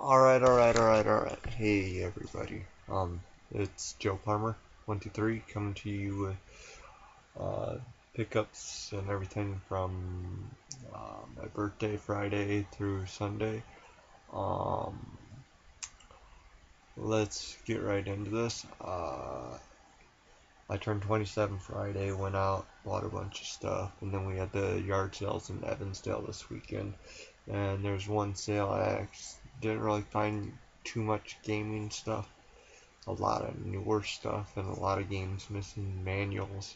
Alright. Hey everybody. It's Joe Palmer, 123, coming to you with pickups and everything from my birthday Friday through Sunday. Um, let's get right into this. I turned 27 Friday, went out, bought a bunch of stuff, and then we had the yard sales in Evansdale this weekend. And there's one sale didn't really find too much gaming stuff. A lot of newer stuff and a lot of games missing manuals.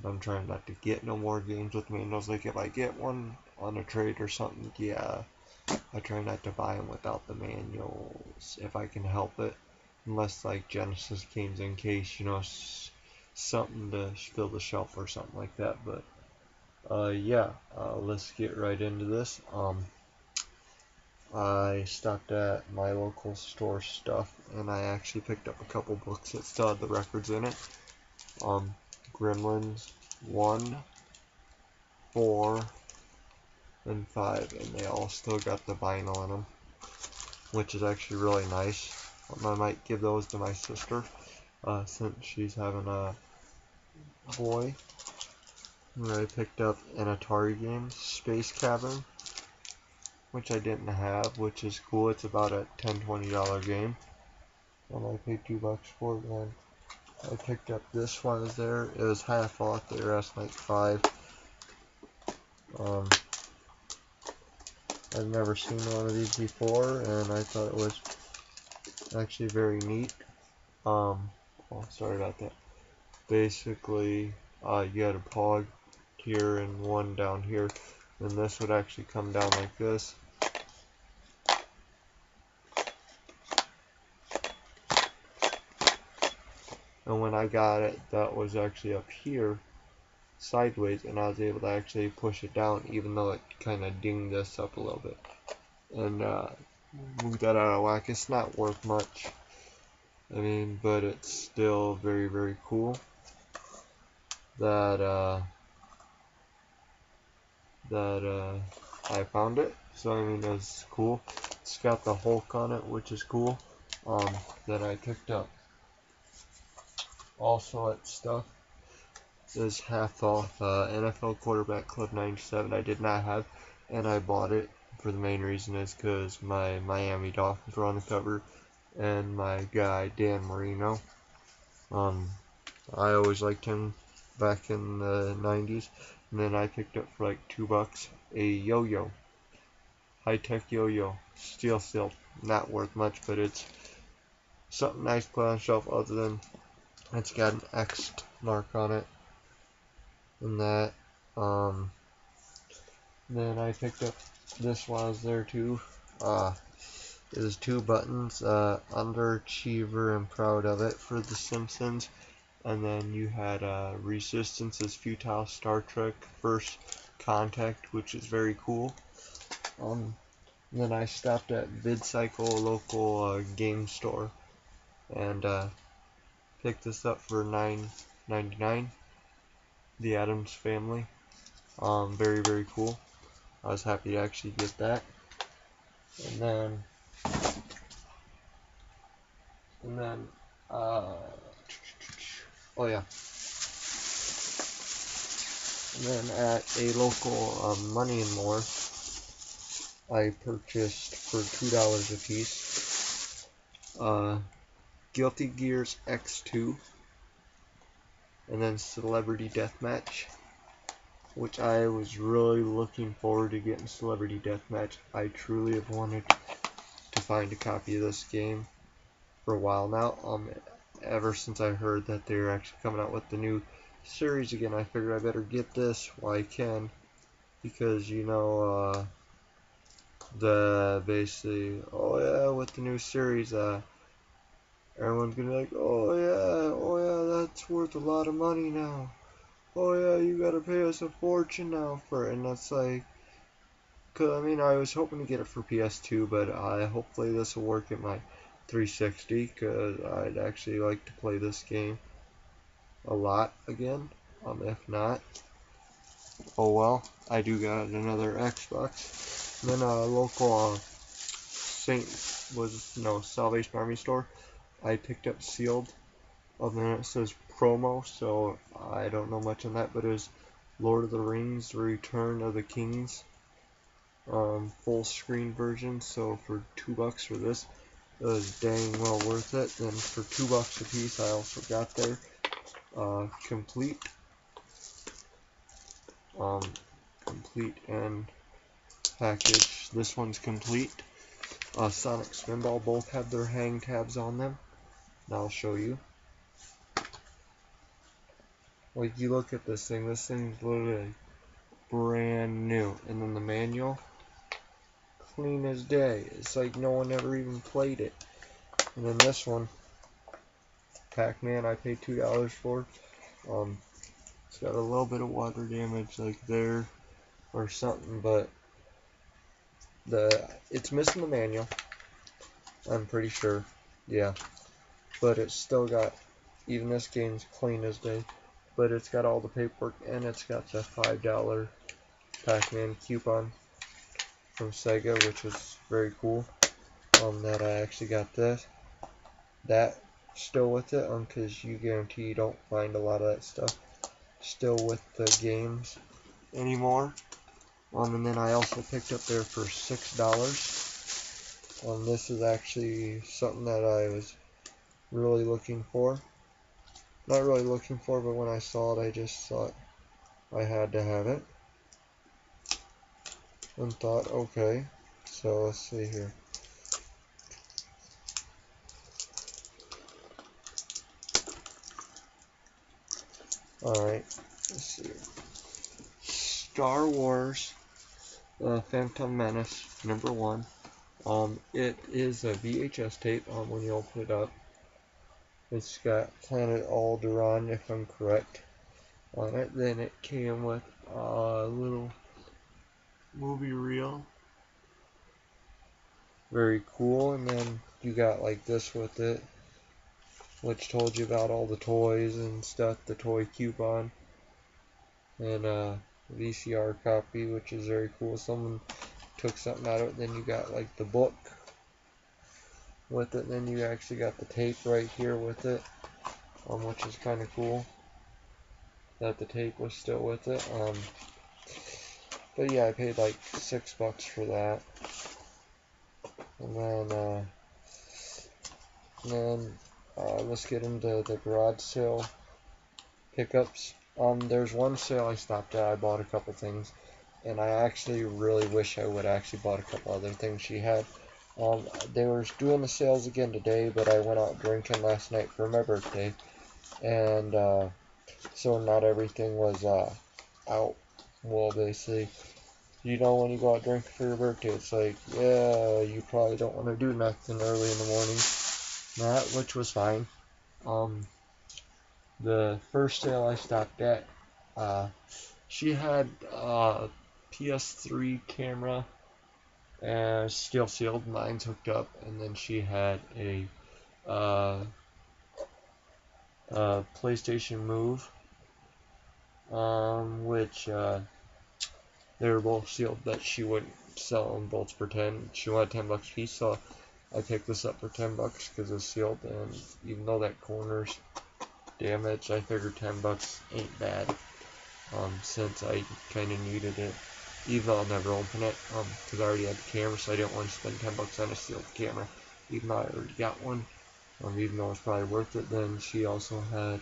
I'm trying not to get no more games with manuals. Like if I get one on a trade or something, yeah, I try not to buy them without the manuals if I can help it. Unless like Genesis games in case, something to fill the shelf or something like that. But let's get right into this. I stopped at my local store stuff and I actually picked up a couple books that still had the records in it. Gremlins 1, 4, and 5, and they all still got the vinyl in them, which is actually really nice. I might give those to my sister since she's having a boy. And I picked up an Atari game, Space Cavern, which I didn't have, which is cool. It's about a $10-$20 game. And I paid $2 for it, and I picked up this one. It was half off. They were asking like 5. I've never seen one of these before, and I thought it was actually very neat. Sorry about that. Basically, you had a pog here and one down here, and this would actually come down like this. And when I got it, that was actually up here, sideways, and I was able to actually push it down, even though it kind of dinged this up a little bit. And move that out of whack. It's not worth much. But it's still very, very cool that I found it. So it's cool. It's got the Hulk on it, which is cool. That I picked up. Also, that stuff is half off. NFL Quarterback Club 97. I did not have, and I bought it for the main reason is because my Miami Dolphins were on the cover, and my guy Dan Marino. I always liked him back in the 90s, and then I picked up for like $2 a yo-yo, high-tech yo-yo, steel, not worth much, but it's something nice to put on the shelf other than it's got an X mark on it, and that. Then I picked up this while I was there too. It was 2 buttons, Underachiever and Proud of It for The Simpsons. And then you had Resistance is Futile, Star Trek First Contact, which is very cool. Then I stopped at VidCycle, a local game store, and picked this up for $9.99. The Addams Family. Very, very cool. I was happy to actually get that. And then oh yeah. And then at a local Money and More, I purchased for $2 a piece Guilty Gears X2, and then Celebrity Deathmatch, which I was really looking forward to getting Celebrity Deathmatch. I truly have wanted to find a copy of this game for a while now. Ever since I heard that they're actually coming out with the new series again, I figured I better get this while I can, because with the new series, everyone's gonna be like, oh yeah, that's worth a lot of money now. Oh yeah, you gotta pay us a fortune now for it, and that's like, I was hoping to get it for PS2, but hopefully this will work at my 360, because I'd actually like to play this game a lot again. If not, oh well, I do got another Xbox. And then a local Salvation Army store. I picked up sealed. And then it says promo, so I don't know much on that, but it was Lord of the Rings: Return of the Kings, full screen version. So for $2 for this, it was dang well worth it. Then for $2 a piece, I also got their complete, complete and package. This one's complete. Sonic Spinball both have their hang tabs on them. And I'll show you. Like, you look at this thing's literally brand new. And then the manual, clean as day. It's like no one ever even played it. And then this one, Pac-Man, I paid $2 for. It's got a little bit of water damage like there or something, but it's missing the manual, I'm pretty sure. Yeah. But it's still got, even this game's clean as day, but it's got all the paperwork, and it's got the $5 Pac-Man coupon from Sega, which was very cool. That I actually got that still with it, because you guarantee you don't find a lot of that stuff still with the games anymore. And then I also picked up there for $6. This is actually something that I was really looking for. Not really looking for, but when I saw it, I just thought I had to have it. And thought, okay, so let's see here. Alright, let's see. Star Wars Phantom Menace #1. It is a VHS tape when you open it up. It's got Planet Alderaan, if I'm correct, on it. Then it came with a little movie reel. Very cool. And then you got like this with it, which told you about all the toys and stuff, the toy coupon. And VCR copy, which is very cool. Someone took something out of it. Then you got like the book with it. Then you actually got the tape right here with it, which is kind of cool that the tape was still with it. But yeah, I paid like $6 for that. And then let's get into the garage sale pickups. There's one sale I stopped at. I bought a couple things, and I actually really wish I would actually bought a couple other things she had. They were doing the sales again today, but I went out drinking last night for my birthday, and so not everything was out. Well, basically, you know, when you go out drinking for your birthday, it's like, yeah, you probably don't want to do nothing early in the morning. Which was fine. The first sale I stopped at, she had a PS3 camera, still sealed, mine's hooked up, and then she had a PlayStation Move, which they were both sealed, but she wouldn't sell them both for 10. She wanted $10 a piece, so I picked this up for $10 because it's sealed, and even though that corner's damaged, I figured $10 ain't bad, since I kind of needed it, even though I'll never open it, because I already had the camera, so I didn't want to spend $10 on a sealed camera, even though I already got one, even though it's probably worth it. Then she also had,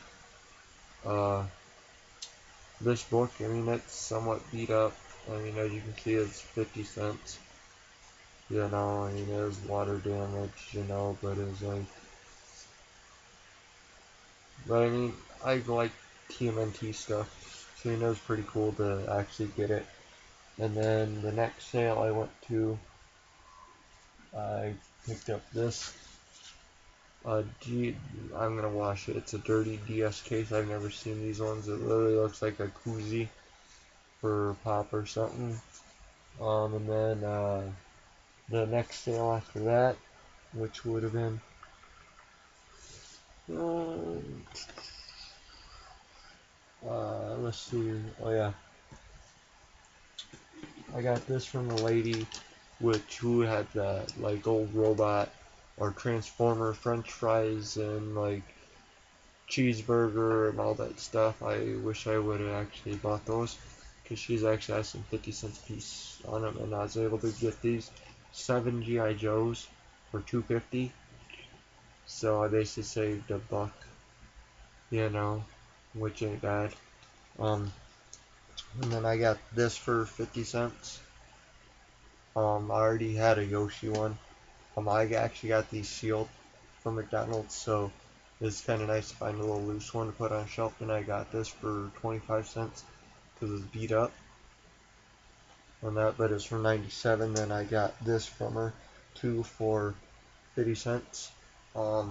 this book. I mean, it's somewhat beat up. I mean, as you can see, it's 50 cents. You know, I mean, it was water damage, you know, but it was like, but I mean, I like TMNT stuff, so you know, it's pretty cool to actually get it. And then the next sale I went to, I picked up this. I'm gonna wash it. It's a dirty DS case. I've never seen these ones. It literally looks like a koozie for pop or something. And then the next sale after that, which would have been let's see. Oh yeah, I got this from the lady which who had that like old robot or transformer French fries and like cheeseburger and all that stuff. I wish I would have actually bought those because she's actually has some 50 cents a piece on them, and I was able to get these 7 GI Joes for $2.50. So I basically saved $1, you know, which ain't bad. And then I got this for 50 cents. I already had a Yoshi one. I actually got these sealed from McDonald's, so it's kind of nice to find a little loose one to put on a shelf. And I got this for 25 cents because it's beat up on that, but it's from 97. Then I got this from her too for 50 cents. I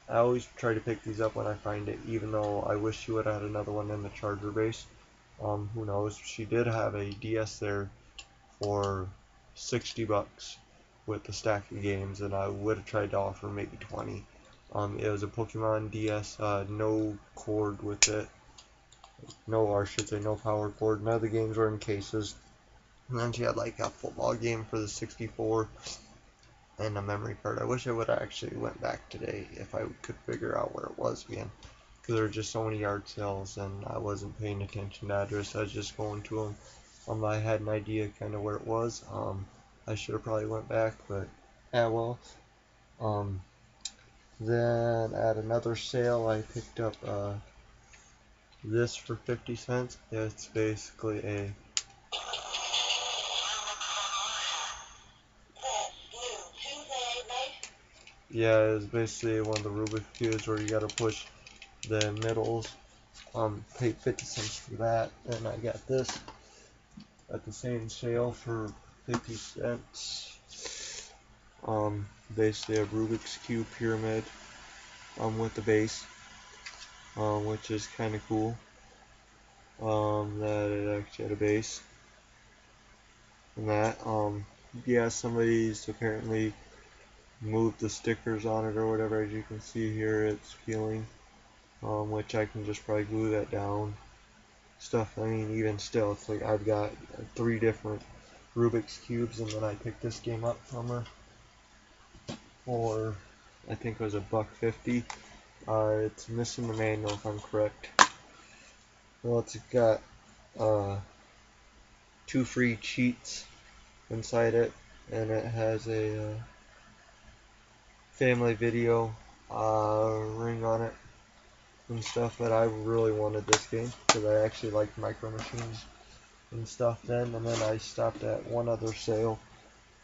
always try to pick these up when I find it, even though I wish she would have had another one in the charger base. Who knows? She did have a DS there for $60 with the stack of games, and I would have tried to offer maybe 20. It was a Pokemon DS, no cord with it, or I should say no power cord. None of the games were in cases. And then she had like a football game for the 64 and a memory card. I wish I would have actually went back today if I could figure out where it was again, because there were just so many yard sales and I wasn't paying attention to address. I was just going to them. I had an idea kind of where it was. I should have probably went back, but well. Then at another sale, I picked up this for 50 cents. It's basically a it's basically one of the Rubik's cubes where you gotta push the middles. Paid 50 cents for that, and I got this at the same sale for 50 cents. Basically a Rubik's Cube pyramid with the base, which is kind of cool. That it actually had a base. And that, somebody's apparently moved the stickers on it or whatever. As you can see here, it's peeling, which I can just probably glue that down. Stuff, I mean, even still, it's like I've got 3 different Rubik's Cubes, and then I picked this game up from her for, I think it was $1.50. It's missing the manual if I'm correct. Well, it's got 2 free cheats inside it, and it has a family video ring on it and stuff. But I really wanted this game because I actually liked Micro Machines and stuff then. And then I stopped at one other sale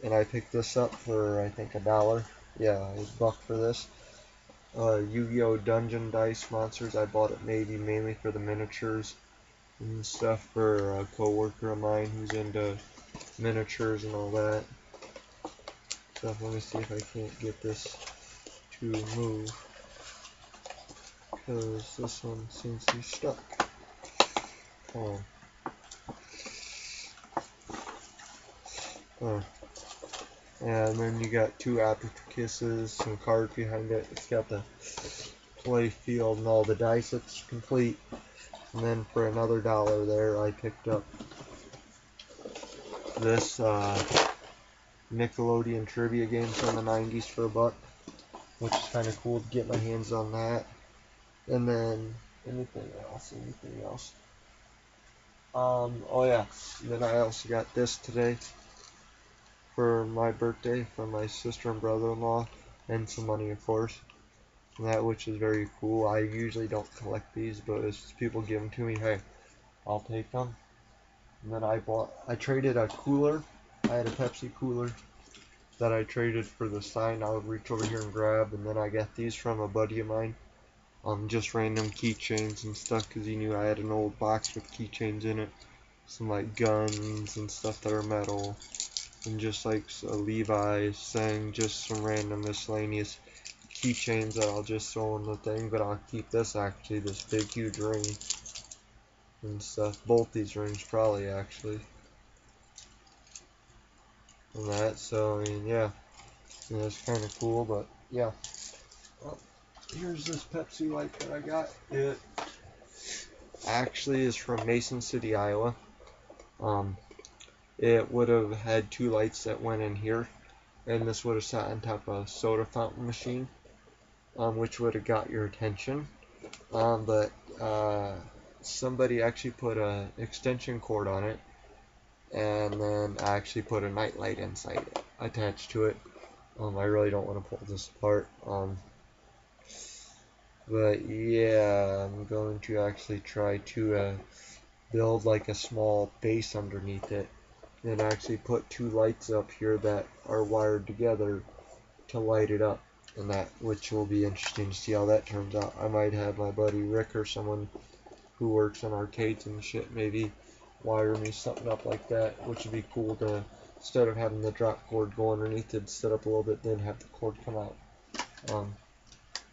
and I picked this up for I think $1. Yeah, it was $1 for this. Yu-Gi-Oh! Dungeon Dice Monsters. I bought it mainly for the miniatures and stuff for a co-worker of mine who's into miniatures and all that. So let me see if I can't get this to move, because this one seems to be stuck. Oh. And then you got 2 Abacusses, some cards behind it. It's got the play field and all the dice. It's complete. And then for another $1 there, I picked up this Nickelodeon trivia game from the 90s for $1, which is kind of cool to get my hands on that. And then anything else. Oh yeah, then I also got this today for my birthday from my sister and brother-in-law, and some money, of course. And that, which is very cool. I usually don't collect these, but if people give them to me, hey, I'll take them. And then I traded a cooler. I had a Pepsi cooler that I traded for the sign I would reach over here and grab. And then I got these from a buddy of mine. Just random keychains and stuff, because he knew I had an old box with keychains in it. Some like guns and stuff that are metal. And just like a Levi's thing, just some random miscellaneous keychains that I'll just throw in the thing. But I'll keep this big huge ring and stuff. Both these rings probably actually. And that, so I mean, yeah. And it's kind of cool, but yeah. Well, here's this Pepsi light that I got. It actually is from Mason City, Iowa. it would have had two lights that went in here, and this would have sat on top of a soda fountain machine, which would have got your attention. But somebody actually put a extension cord on it, and then I actually put a night light inside it, attached to it. I really don't want to pull this apart. But yeah, I'm going to actually try to build like a small base underneath it, and actually put two lights up here that are wired together to light it up, and that, which will be interesting to see how that turns out. I might have my buddy Rick or someone who works in arcades and shit maybe wire me something up like that, which would be cool to, instead of having the drop cord go underneath it, set up a little bit, then have the cord come out.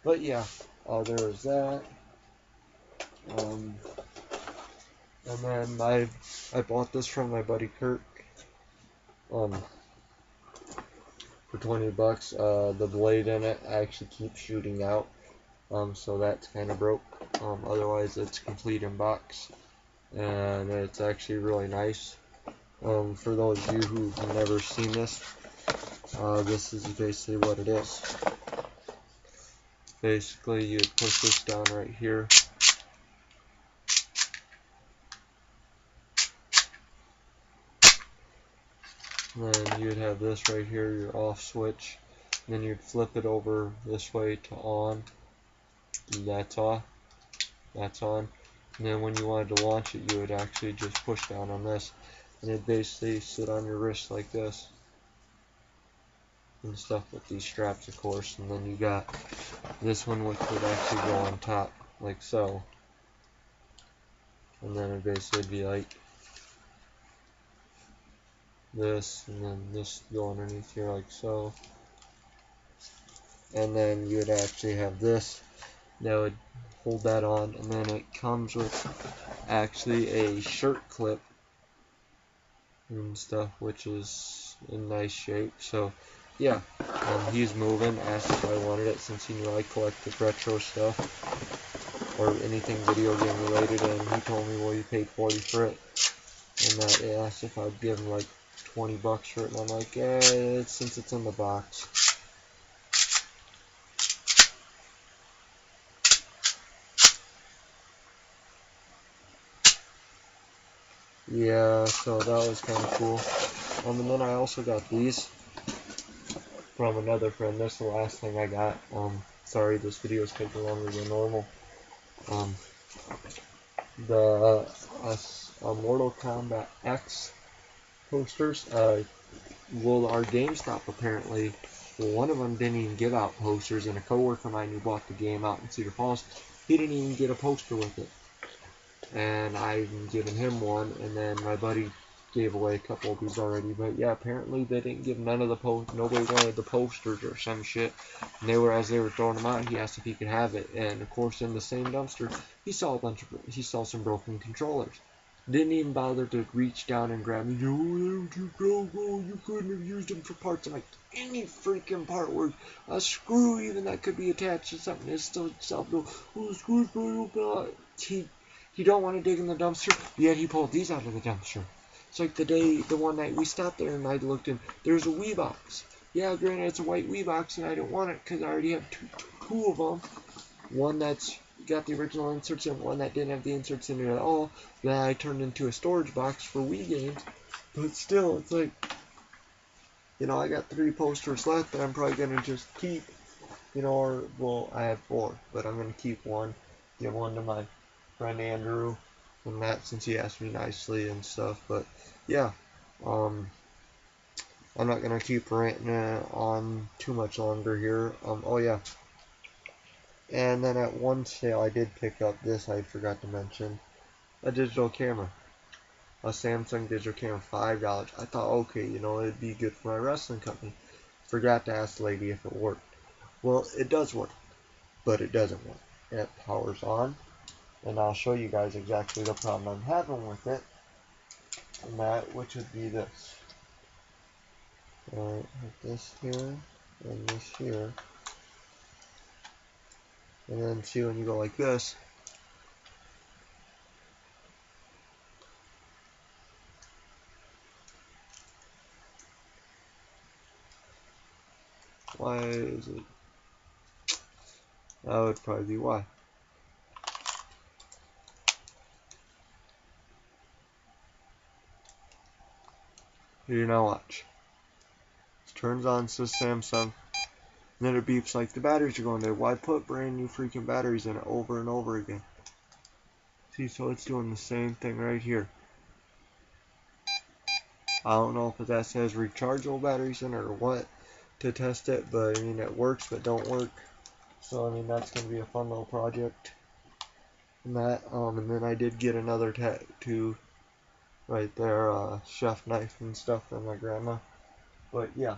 But yeah, there was that. And then I bought this from my buddy Kirk for 20 bucks. The blade in it actually keeps shooting out, so that's kind of broke. Otherwise, it's complete in box, and it's actually really nice. For those of you who've never seen this, this is basically what it is. Basically, you push this down right here. Then you'd have this right here, your off switch. Then you'd flip it over this way to on. That's off. That's on. And then when you wanted to launch it, you would actually just push down on this, and it'd basically sit on your wrist like this. And stuff with these straps, of course. And then you got this one, which would actually go on top, like so. And then it'd basically be like this, and then this go underneath here like so. And then you would actually have this that would hold that on, and then it comes with actually a shirt clip and stuff, which is in nice shape. So yeah, he's moving, asked if I wanted it since he knew I collected retro stuff or anything video game related, and he told me, well, you paid 40 for it, and that he asked if I'd give him like 20 bucks for it, and I'm like, since it's in the box. Yeah, so that was kind of cool. And then I also got these from another friend. That's the last thing I got. Sorry, this video is taking longer than normal. The Mortal Kombat X posters. Well, our GameStop apparently, one of them didn't even give out posters, and a coworker of mine who bought the game out in Cedar Falls, he didn't even get a poster with it. And I've given him one, and then my buddy gave away a couple of these already. But yeah, apparently they didn't give none of the nobody wanted the posters or some shit. And as they were throwing them out, he asked if he could have it, and of course in the same dumpster he saw some broken controllers. Didn't even bother to reach down and grab me. Oh, they were too broke. Oh, you couldn't have used them for parts. I'm like, any freaking part where a screw even that could be attached to something is still itself. Oh, the screw's broken. He don't want to dig in the dumpster, yet he pulled these out of the dumpster. It's like the one night we stopped there and I looked in, there's a Wii box. Yeah, granted it's a white Wii box and I didn't want it because I already have two of them. One that's got the original inserts in, one that didn't have the inserts in it at all, that I turned into a storage box for Wii games. But still, it's like, I got 3 posters left that I'm probably going to just keep, or, well, I have 4, but I'm going to keep one, give one to my friend Andrew, and that, since he asked me nicely and stuff. But yeah, I'm not gonna keep ranting on too much longer here. Oh yeah, and then at one sale I did pick up this. I forgot to mention a digital camera, a Samsung digital camera, $5. I thought, okay, it'd be good for my wrestling company. Forgot to ask the lady if it worked. Well, it does work, but it doesn't work. It powers on. And I'll show you guys exactly the problem I'm having with it, and that, which would be this. This here, and this here. And then see when you go like this, Why is it? That would probably be why. Here, now watch. It turns on, says Samsung. And then it beeps like the batteries are going dead. Why put brand new freaking batteries in it over and over again? See, so it's doing the same thing right here. I don't know if that says rechargeable batteries in it or what to test it, but I mean it works but don't work. So I mean that's gonna be a fun little project. And that, and then I did get another tattoo right there, chef knife and stuff from my grandma. But yeah,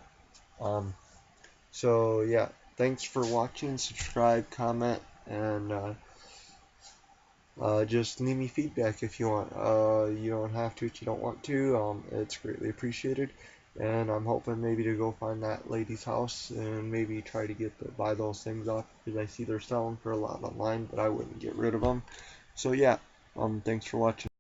so yeah, thanks for watching. Subscribe, comment, and just leave me feedback if you want. You don't have to if you don't want to. It's greatly appreciated. And I'm hoping maybe to go find that lady's house and maybe try to buy those things off, because I see they're selling for a lot online, but I wouldn't get rid of them. So yeah, thanks for watching.